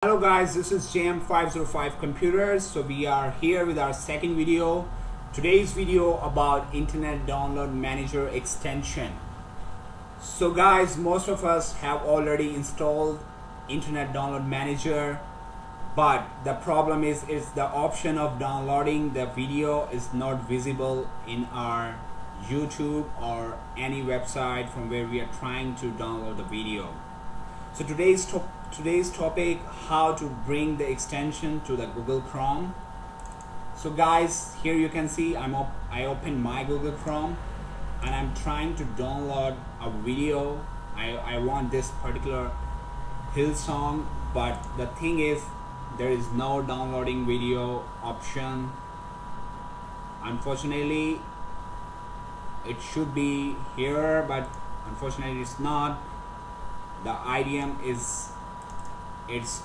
Hello guys, this is JM505 Computers. So we are here with our second video. Today's video about Internet Download Manager extension. So guys, most of us have already installed Internet Download Manager, but the problem is the option of downloading the video is not visible in our YouTube or any website from where we are trying to download the video. So today's topic, how to bring the extension to the Google Chrome. So guys, here you can see I opened my Google Chrome and I'm trying to download a video. I want this particular Hill song, but the thing is there is no downloading video option. Unfortunately, it should be here, but unfortunately it's not. The IDM is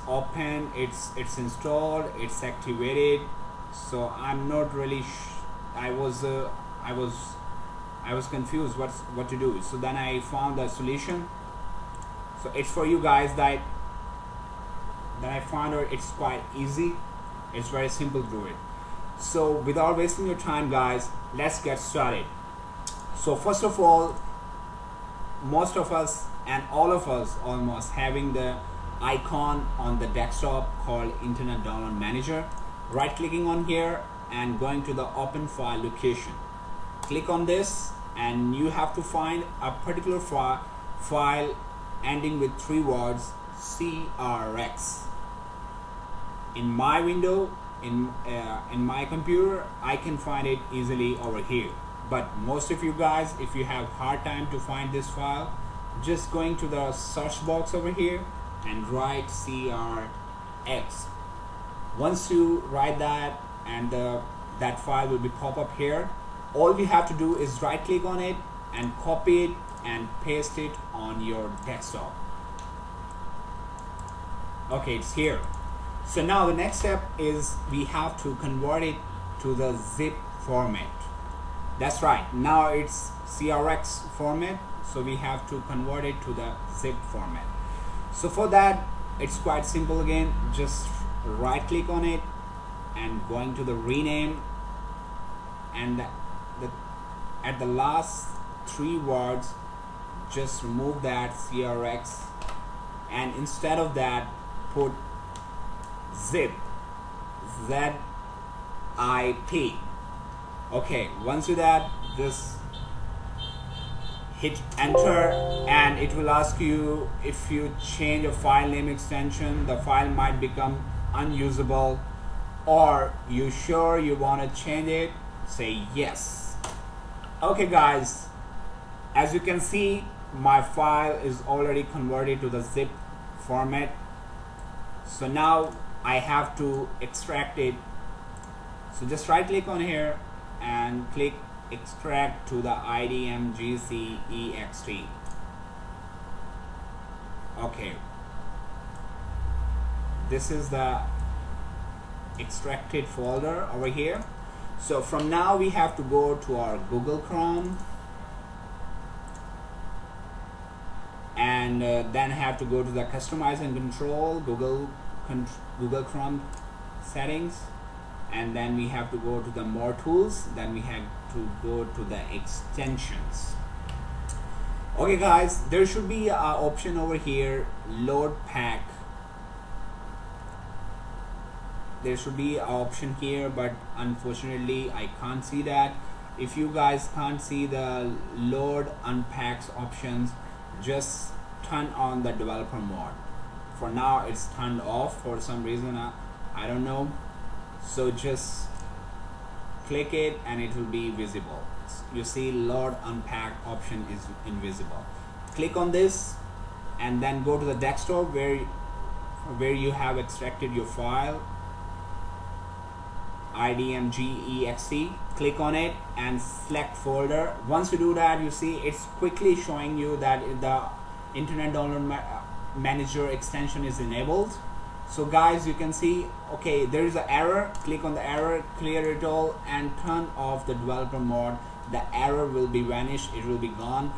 open, it's installed, it's activated. So I'm not really I was confused what to do. So then I found a solution. So it's for you guys that I found out it's quite easy. It's very simple to do it. So without wasting your time guys, let's get started. So first of all, most of us and all of us almost having the icon on the desktop called Internet Download Manager. Right clicking on here and going to the open file location. Click on this and you have to find a particular file ending with 3 words CRX. In my window, in my computer, I can find it easily over here. But most of you guys, if you have hard time to find this file, just going to the search box over here and write CRX. Once you write that, and that file will be pop up here, all you have to do is right click on it and copy it and paste it on your desktop. Okay, it's here. So now the next step is we have to convert it to the zip format. That's right, now it's CRX format, so we have to convert it to the zip format. So for that, it's quite simple again. Just right click on it and going to the rename, and at the last 3 words, just remove that CRX and instead of that put zip, ZIP. Okay, once you that, just hit enter and it will ask you if you change a file name extension, the file might become unusable, or you sure you want to change it, say yes. Okay guys, as you can see, my file is already converted to the zip format. So now I have to extract it. So just right click on here and click extract to the IDM GCEXT. Okay, this is the extracted folder over here. So from now we have to go to our Google Chrome and then have to go to the customize and control Google Chrome settings, and then we have to go to the more tools, then we have to go to the extensions. Okay guys, there should be an option over here, load pack. There should be an option here, but unfortunately I can't see that. If you guys can't see the load unpacks options, just turn on the developer mode. For now it's turned off for some reason, I don't know. So just click it and it will be visible. You see load unpack option is invisible. Click on this and then go to the desktop where you have extracted your file, IDMGEXT. Click on it and select folder. Once you do that, you see it's quickly showing you that the Internet Download Manager extension is enabled. So guys, you can see, okay, there is an error. Click on the error, clear it all and turn off the developer mode. The error will be vanished, it will be gone,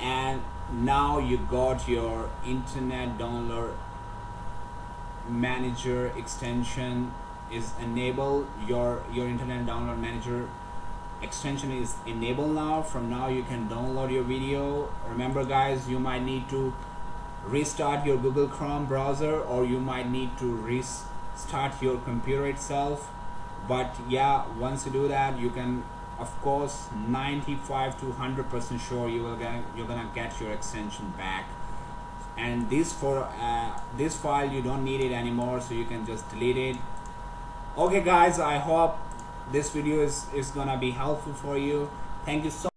and now you got your Internet Download manager extension is enabled. Your internet download manager extension is enabled now. From now you can download your video. Remember guys, you might need to restart your Google Chrome browser, or you might need to restart your computer itself. But yeah, once you do that, you can, of course, 95 to 100% sure you're gonna get your extension back. And this file, you don't need it anymore, so you can just delete it. Okay guys, I hope this video is gonna be helpful for you. Thank you so